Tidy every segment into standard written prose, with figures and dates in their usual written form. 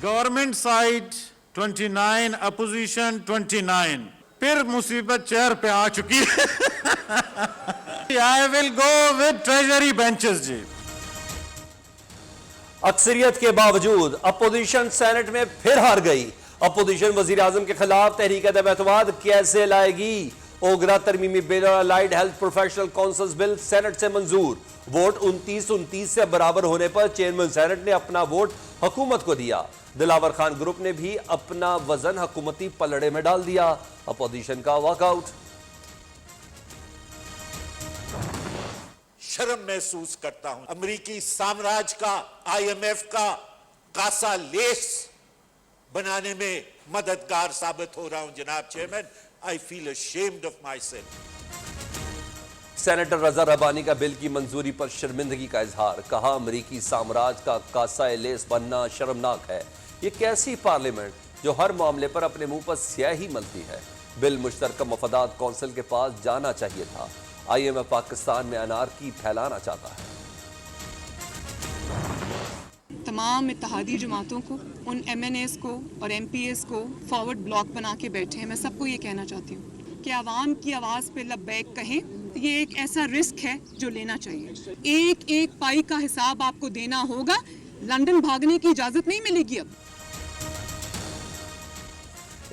Government side 29, opposition 29। फिर मुसीबत chair पे आ चुकी है। I will go with treasury benches जी। अक्सरियत के बावजूद अपोजिशन सेनेट में फिर हार गई। अपोजिशन वजीर आजम के खिलाफ तहरीक अदम एतमाद कैसे लाएगी? ओगरा तरमीमी बिल और allied health professional councils bill senate से मंजूर। वोट 29-29 से बराबर होने पर चेयरमैन सेनेट ने अपना वोट हुकूमत को दिया। दिलावर खान ग्रुप ने भी अपना वजन हुकूमती पलड़े में डाल दिया। अपोजिशन का वॉकआउट। शर्म महसूस करता हूं। अमेरिकी साम्राज्य का, IMF का कासा लेस बनाने में मददगार साबित हो रहा हूं जनाब chairman. I feel ashamed of my self. Senator Raza Rabbani का बिल की मंजूरी पर शर्मिंदगी का इजहार। कहा, अमेरिकी साम्राज्य का कासा लेस बनना शर्मनाक है। ये कैसी पार्लियामेंट जो हर मामले पर अपने मुंह पर स्याही मलती है। बिल मुश्तरका मफादात कौंसिल के पास जाना चाहिए था। IMF पाकिस्तान में अनारकी फैलाना चाहता है। तमाम इत्तेहादी जमातों को, उन MNAs को और MPAs को फॉरवर्ड ब्लॉक बना के बैठे हैं। मैं सबको ये कहना चाहती हूँ कि आवाम की आवाज़ पे लब्बैक कहें। ये एक ऐसा रिस्क है जो लेना चाहिए। एक एक पाई का हिसाब आपको देना होगा। लंदन भागने की इजाज़त नहीं मिलेगी अब।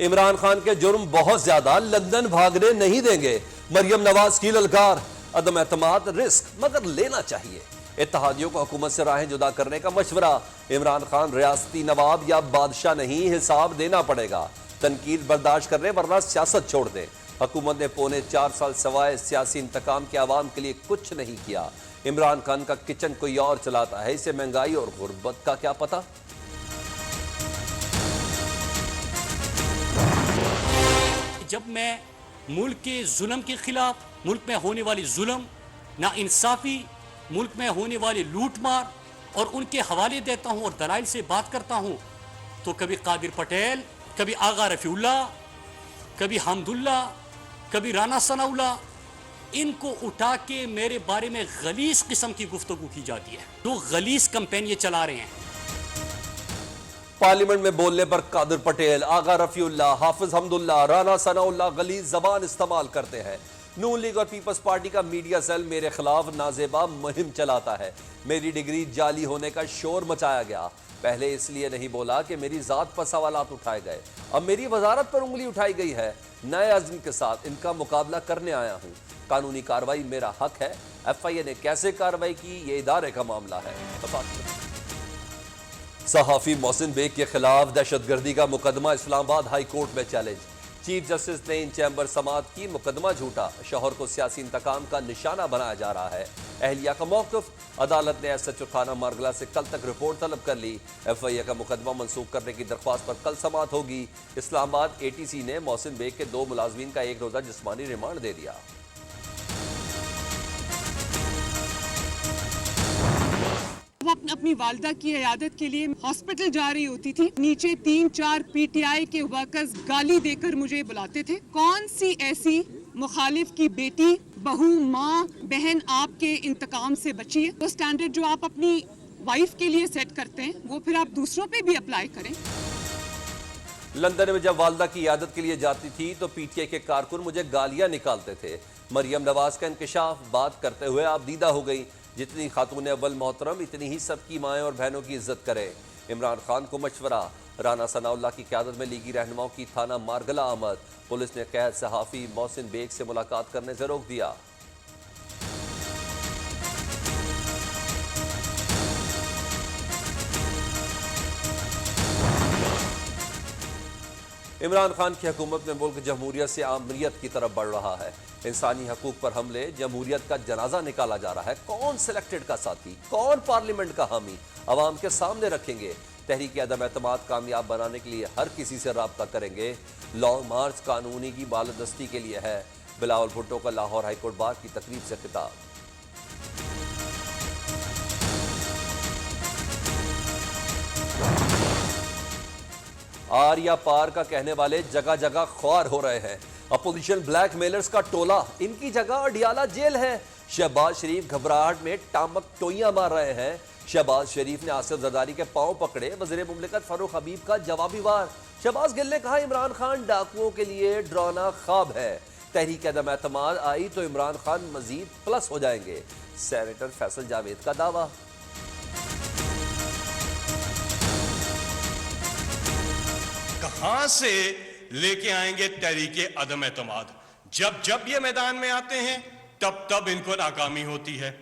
इमरान खान के जुर्म बहुत ज्यादा, लंदन भागने नहीं देंगे। मरियम नवाज की ललकार। अदम एतमाद रिस्क मगर लेना चाहिए। इत्तेहादियों को हुकूमत से राहें जुदा करने का मशवरा। इमरान खान रियासती नवाब या बादशाह नहीं, हिसाब देना पड़ेगा। तनकीद बर्दाश्त कर रहे वरना सियासत छोड़ दे। हुकूमत ने पौने 4 साल सवाए सियासी इंतकाम के आवाम के लिए कुछ नहीं किया। इमरान खान का किचन कोई और चलाता है। इसे महंगाई और गुर्बत का क्या पता। जब मैं मुल्क के जुल्म के खिलाफ, मुल्क में होने वाली जुल्म, नाइंसाफी, मुल्क में होने वाली लूटमार और उनके हवाले देता हूं और दलाइल से बात करता हूं, तो कभी कादिर पटेल, कभी आगा रफीउल्ला, कभी हमदुल्ला, कभी राना सनाउल्ला, इनको उठा के मेरे बारे में गलीज किस्म की गुफ्तगू की जाती है। तो गलीज कैंपेन ये चला रहे हैं। पार्लियामेंट में बोलने पर कादिर पटेल, आगा रफीउल्ला, हाफिज हमदुल्ला, राना सनाउल्ला गलीज जबान इस्तेमाल करते हैं। नून लीग और पीपल्स पार्टी का मीडिया सेल मेरे खिलाफ नाजेबा मुहिम चलाता है। मेरी डिग्री जाली होने का शोर मचाया गया। पहले इसलिए नहीं बोला कि मेरी जात पर सवालात उठाए गए। अब मेरी वजारत पर उंगली उठाई गई है। नए अज़्म के साथ इनका मुकाबला करने आया हूं। कानूनी कार्रवाई मेरा हक है। FIA ने कैसे कार्रवाई की, ये इदारे का मामला है। सहाफी मोहसिन बेग के खिलाफ दहशतगर्दी का मुकदमा इस्लामाबाद हाई कोर्ट में चैलेंज। चीफ जस्टिस ने इन चैम्बर समात की, मुकदमा झूठा। शौहर को सियासी इंतकाम का निशाना बनाया जा रहा है। अहलिया का मौक़िफ़। अदालत ने SHO थाना मारगला से कल तक रिपोर्ट तलब कर ली। FIA का मुकदमा मनसूख करने की दरख्वास्त पर कल समात होगी। इस्लामाबाद ATC ने मोहसिन बेग के 2 मुलाजमीन का 1 रोज़ा जिस्मानी रिमांड दे दिया। अपनी वालदा की इयादत के लिए हॉस्पिटल जा रही होती थी। नीचे 3-4 PTI के वर्कर्स गाली देकर मुझे बुलाते थे। कौन सी ऐसी मुखालिफ की बेटी, बहू, माँ, बहन आपके इंतकाम से बची है? वो स्टैंडर्ड जो आप अपनी वाइफ के लिए सेट करते हैं, वो फिर आप दूसरों पे भी अप्लाई करें। लंदन में जब वालदा की इयादत के लिए जाती थी तो PTI के कारकुन मुझे गालियां निकालते थे। मरियम नवाज का इंकशाफ। बात करते हुए आप दीदा हो गई। जितनी खातून अव्वल मोहतरम, इतनी ही सबकी माएँ और बहनों की इज्जत करें। इमरान खान को मशवरा। राना सनाउल्ला की क़यादत में लीगी रहनुमाओं की थाना मारगला आमद। पुलिस ने कैद सहाफ़ी मोहसिन बेग से मुलाकात करने से रोक दिया। इमरान खान की हुकूमत में मुल्क जमहूरियत से आमरीत की तरफ बढ़ रहा है। इंसानी हकूक पर हमले, जमहूरियत का जनाजा निकाला जा रहा है। कौन सिलेक्टेड का साथी, कौन पार्लियामेंट का हामी, अवाम के सामने रखेंगे। तहरीक अदम एतमाद कामयाब बनाने के लिए हर किसी से राब्ता करेंगे। लॉन्ग मार्च कानूनी की बालदस्ती के लिए है। बिलावल भुट्टो का लाहौर हाईकोर्ट बार की तकरीब से खिताब। आर या पार का कहने वाले जगह जगह ख्वार हो रहे हैं। अपोजिशन ब्लैक मेलर्स का टोला, इनकी जगह अडियाला जेल है। शहबाज शरीफ घबराहट में टामक टोइयां मार रहे हैं। शहबाज शरीफ ने आसिफ जरदारी के पांव पकड़े, वज़ीर मुमलिकत फारूक हबीब का जवाबी वार। शहबाज गिल ने कहा इमरान खान डाकुओं के लिए डरावना ख्वाब है, तहरीक अदम एतमाद आई तो इमरान खान मजीद प्लस हो जाएंगे, सेनेटर फैसल जावेद का दावा। कहां से लेके आएंगे तहरीके अदम एतमाद? जब जब ये मैदान में आते हैं तब तब इनको नाकामी होती है।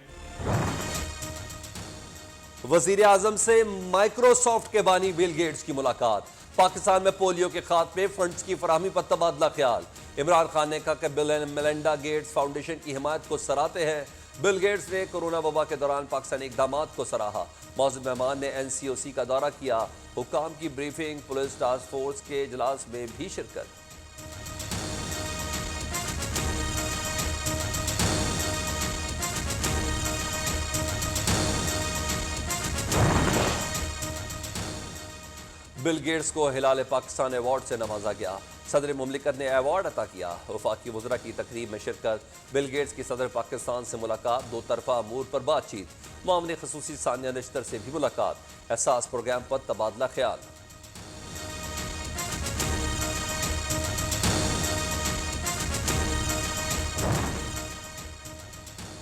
वजीर आजम से माइक्रोसॉफ्ट के बानी बिल गेट्स की मुलाकात। पाकिस्तान में पोलियो के खात्मे फंड्स की फराहमी पर तबादला ख्याल। इमरान खान ने कहा कि bill and Melinda Gates foundation की हिमायत को सराहते हैं। बिल गेट्स ने कोरोना वबा के दौरान पाकिस्तानी इक़दामात को सराहा। मौजूद मेहमान ने NCOC का दौरा किया। हुक्काम की ब्रीफिंग, पुलिस टास्क फोर्स के इजलास में भी शिरकत। बिल गेट्स को हिलाल पाकिस्तान अवार्ड से नवाजा गया। सदर मुमलिकत ने अवार्ड अता किया। वफाकी वज़रा की तकरीब में शिरकत। बिल गेट्स की सदर पाकिस्तान से मुलाकात, दो तरफा अमूर पर बातचीत। मामले खसूसी सानिया निश्तर से भी मुलाकात। एहसास प्रोग्राम पर तबादला ख्याल।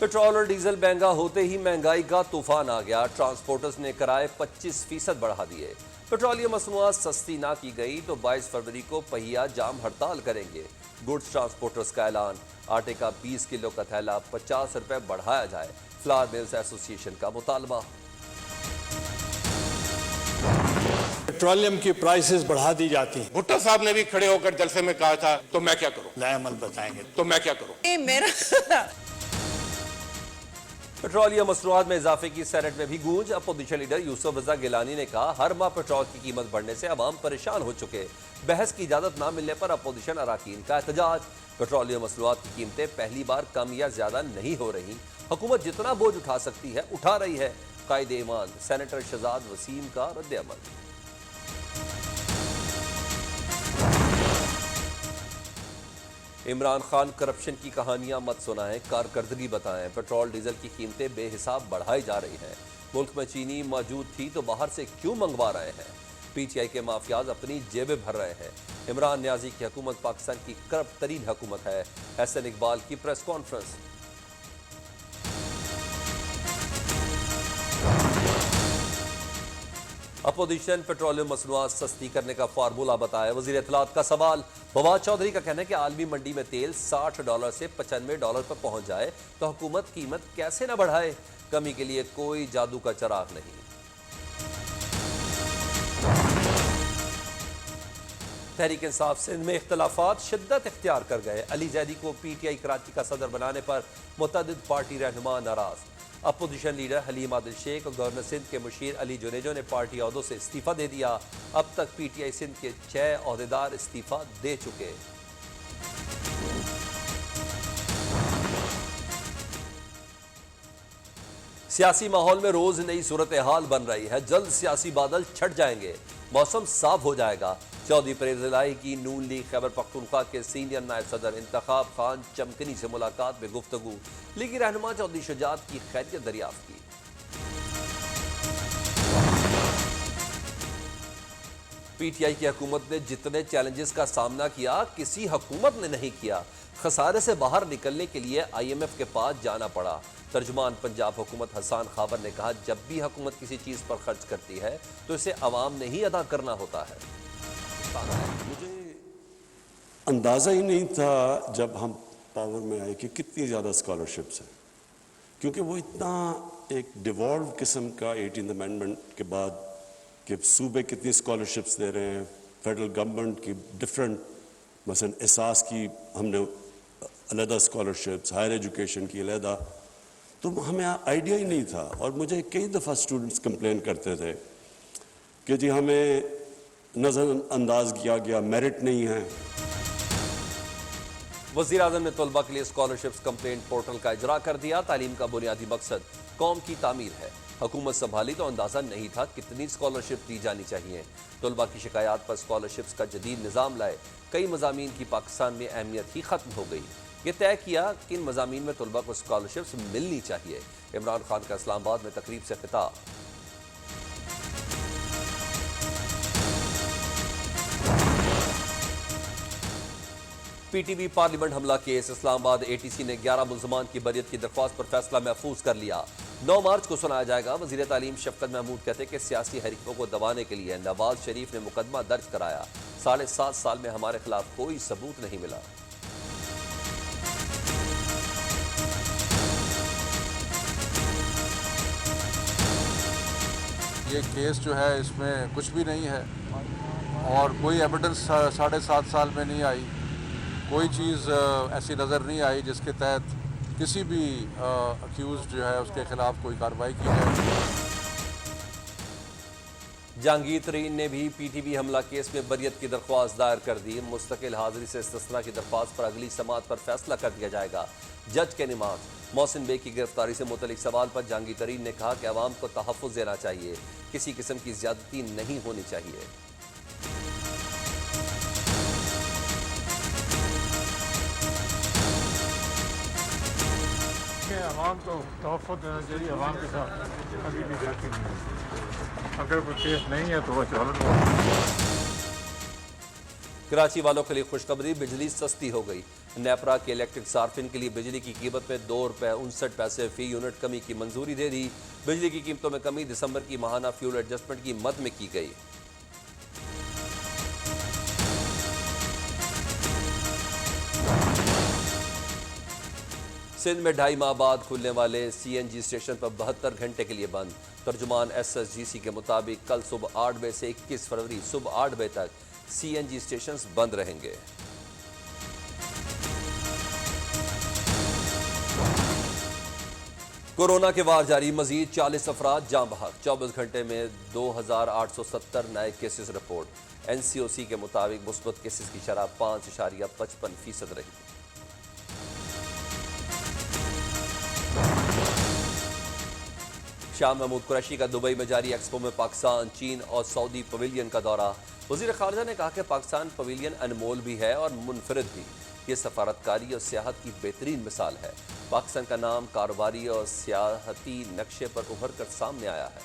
पेट्रोल और डीजल महंगा होते ही महंगाई का तूफान आ गया। ट्रांसपोर्टर्स ने किराए 25% बढ़ा दिए। पेट्रोलियम मसनूआत सस्ती ना की गई तो 22 फरवरी को पहिया जाम हड़ताल करेंगे। गुड्स ट्रांसपोर्टर्स का ऐलान। आटे का 20 किलो का थैला 50 रुपए बढ़ाया जाए। फ्लावर मिल्स एसोसिएशन का मुतालबा। पेट्रोलियम की प्राइसेस बढ़ा दी जाती हैं। भुट्टो साहब ने भी खड़े होकर जलसे में कहा था, तो मैं क्या करूं? नए अमल बताएंगे। तो मैं क्या करूं? पेट्रोलियम मसनूआत में इजाफे की सेनेट में भी गूंज। अपोजिशन लीडर यूसुफ रजा गिलानी ने कहा हर माह पेट्रोल की कीमत बढ़ने से अवाम परेशान हो चुके। बहस की इजाजत ना मिलने पर अपोजिशन अराकीन का एहतजाज। पेट्रोलियम मसनूआत की कीमतें पहली बार कम या ज्यादा नहीं हो रही। हुकूमत जितना बोझ उठा सकती है उठा रही है। कायदे ईमान सेनेटर शहजाद वसीम का रद्द-ए-अमल। इमरान खान करप्शन की कहानियां मत सुनाएं, कारकर्दगी बताएं। पेट्रोल डीजल की कीमतें बेहिसाब बढ़ाई जा रही हैं। मुल्क में चीनी मौजूद थी तो बाहर से क्यों मंगवा रहे हैं? PTI के माफियाज अपनी जेबें भर रहे हैं। इमरान न्याजी की हुकूमत पाकिस्तान की करप्ट तरीन हुकूमत है। हसन इकबाल की प्रेस कॉन्फ्रेंस। अपोजिशन पेट्रोलियम मसनूआत सस्ती करने का फार्मूला बताया। वजीर इत्तलात का सवाल। फवाद चौधरी का कहना है कि आलमी मंडी में तेल $60 से $95 पर पहुंच जाए तो हुकूमत कीमत कैसे न बढ़ाए? कमी के लिए कोई जादू का चराग नहीं। तहरीक इंसाफ सिंध में इख्तलाफात शिद्दत इख्तियार कर गए। अली जैदी को PTI कराची का सदर बनाने पर मुतअद्दिद पार्टी रहनुमा नाराज। अपोजिशन लीडर हलीम आदिल शेख और गवर्नर सिंध के मुशीर अली जुनेजो ने पार्टी अहदों से इस्तीफा दे दिया। अब तक PTI सिंध के 6 अहदेदार इस्तीफा दे चुके। सियासी माहौल में रोज नई सूरत हाल बन रही है। जल्द सियासी बादल छट जाएंगे, मौसम साफ हो जाएगा। चौधरी परवेज इलाही की नून लीग खैबर पख्तूनख्वा के सीनियर नायब सदर इंतखाब खान चमकनी से मुलाकात में गुफ्तगू। लीगी रहनुमा चौधरी शुजात की खैरियत दरियाफ्त की। PTI की हुकूमत ने जितने चैलेंजेस का सामना किया किसी हुकूमत ने नहीं किया। खसारे से बाहर निकलने के लिए IMF के पास जाना पड़ा। तर्जुमान पंजाब हुकूमत हसन खाबर ने कहा जब भी हुकूमत किसी चीज पर खर्च करती है तो इसे अवाम ने ही अदा करना होता है। मुझे अंदाज़ा ही नहीं था जब हम पावर में आए कि कितनी ज़्यादा स्कॉलरशिप्स हैं, क्योंकि वो इतना एक डिवॉल्व किस्म का 18th अमेंडमेंट के बाद कि सूबे कितनी स्कॉलरशिप्स दे रहे हैं, फेडरल गवर्नमेंट की डिफरेंट मसलन एहसास की हमने अलहदा स्कॉलरशिप्स, हायर एजुकेशन की अलहदा, तो हमें आइडिया ही नहीं था। और मुझे कई दफ़ा स्टूडेंट्स कंप्लेन करते थे कि जी हमें नज़रअंदाज किया गया, मेरिट नहीं है। वज़ीर आज़म ने तलबा के लिए स्कॉलरशिप्स कंप्लेंट पोर्टल का इजरा कर दिया। तालीम का बुनियादी मकसद कौम की तामीर है। हुकूमत संभाली तो अंदाजा नहीं था कितनी स्कॉलरशिप दी जानी चाहिए। तलबा की शिकायत पर स्कॉलरशिप्स का जदीद निज़ाम लाए। कई मज़ामीन की पाकिस्तान में अहमियत ही ख़त्म हो गई। ये तय किया कि इन मज़ामीन में तलबा को स्कॉलरशिप्स मिलनी चाहिए। इमरान खान का इस्लामाबाद में तकरीब से खिताब। पीटीवी पार्लियामेंट हमला केस, इस्लामाबाद एटीसी ने 11 मुल्जमान की बरियत की दरख्वास्त पर फैसला महफूज कर लिया। 9 मार्च को सुनाया जाएगा। वजीर तालीम शफकत महमूद कहते कि सियासी हरीफों को दबाने के लिए नवाज शरीफ ने मुकदमा दर्ज कराया। 7.5 साल में हमारे खिलाफ कोई सबूत नहीं मिला। ये केस जो है इसमें कुछ भी नहीं है और कोई एविडेंस 7.5 साल में नहीं आई। कोई चीज़ ऐसी नज़र नहीं आई जिसके तहत किसी भी अक्यूज जो है उसके खिलाफ कोई कार्रवाई की जाए। जहांगीर तरीन ने भी पीटीवी हमला केस में बरियत की दरख्वास्त दायर कर दी। मुस्तकिल हाजिरी से इस्तिस्ना की दरख्वास्त पर अगली समाअत पर फैसला कर दिया जाएगा। जज के निमात मोहसिन बेग की गिरफ्तारी से मुतलिक सवाल पर जहांगीर तरीन ने कहा कि अवाम को तहफ़्फ़ुज़ देना चाहिए, किसी किस्म की ज्यादती नहीं होनी चाहिए। अवाम को तोहफ़ा देना चाहिए, अवाम के साथ कभी भी जाती नहीं है। अगर कोई केस नहीं है तो वह चल। कराची वालों के लिए खुशखबरी, बिजली सस्ती हो गई। नेपरा के इलेक्ट्रिक सार्फिन के लिए बिजली की कीमत में ₹2.59 फी यूनिट कमी की मंजूरी दे दी। बिजली की कीमतों में कमी दिसंबर की माहाना फ्यूल एडजस्टमेंट की मद में की गई। सिंध में 2.5 माह बाद खुलने वाले CNG स्टेशन पर 72 घंटे के लिए बंद। तर्जुमान SSGC के मुताबिक कल सुबह 8 बजे से 21 फरवरी सुबह 8 बजे तक CNG स्टेशन बंद रहेंगे। कोरोना के वार जारी, मजीद 40 अफराद जाँ बहक। 24 घंटे में 2870 नए केसेस रिपोर्ट। NCOC के मुताबिक मुस्बत केसेस की शरह 5.55% रही। शाह महमूद कुरैशी का दुबई में जारी एक्सपो में पाकिस्तान, चीन और सऊदी पवेलियन का दौरा। वज़ीर ख़ारिजा ने कहा कि पाकिस्तान पवेलियन अनमोल भी है और मुनफरिद भी। ये सफारतकारी और सियाहत की बेहतरीन मिसाल है। पाकिस्तान का नाम कारोबारी और सियाहती नक्शे पर उभर कर सामने आया है।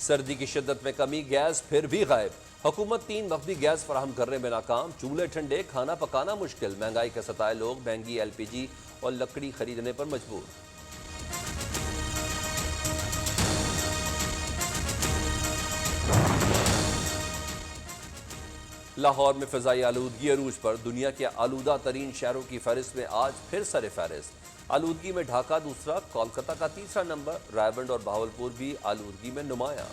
सर्दी की शिद्दत में कमी, गैस फिर भी गायब। हुकूमत 3 वक्ती गैस फराहम करने में नाकाम। चूल्हे ठंडे, खाना पकाना मुश्किल। महंगाई के सताए लोग महंगी LPG और लकड़ी खरीदने पर मजबूर। लाहौर में फ़िज़ाई आलूदगी अरूज पर। दुनिया के आलूदा तरीन शहरों की फहरिस्त में आज फिर सर फहरिस्त। आलूदगी में ढाका दूसरा, कोलकाता का तीसरा नंबर। रायबंद और बहावलपुर भी आलूदगी में नुमाया।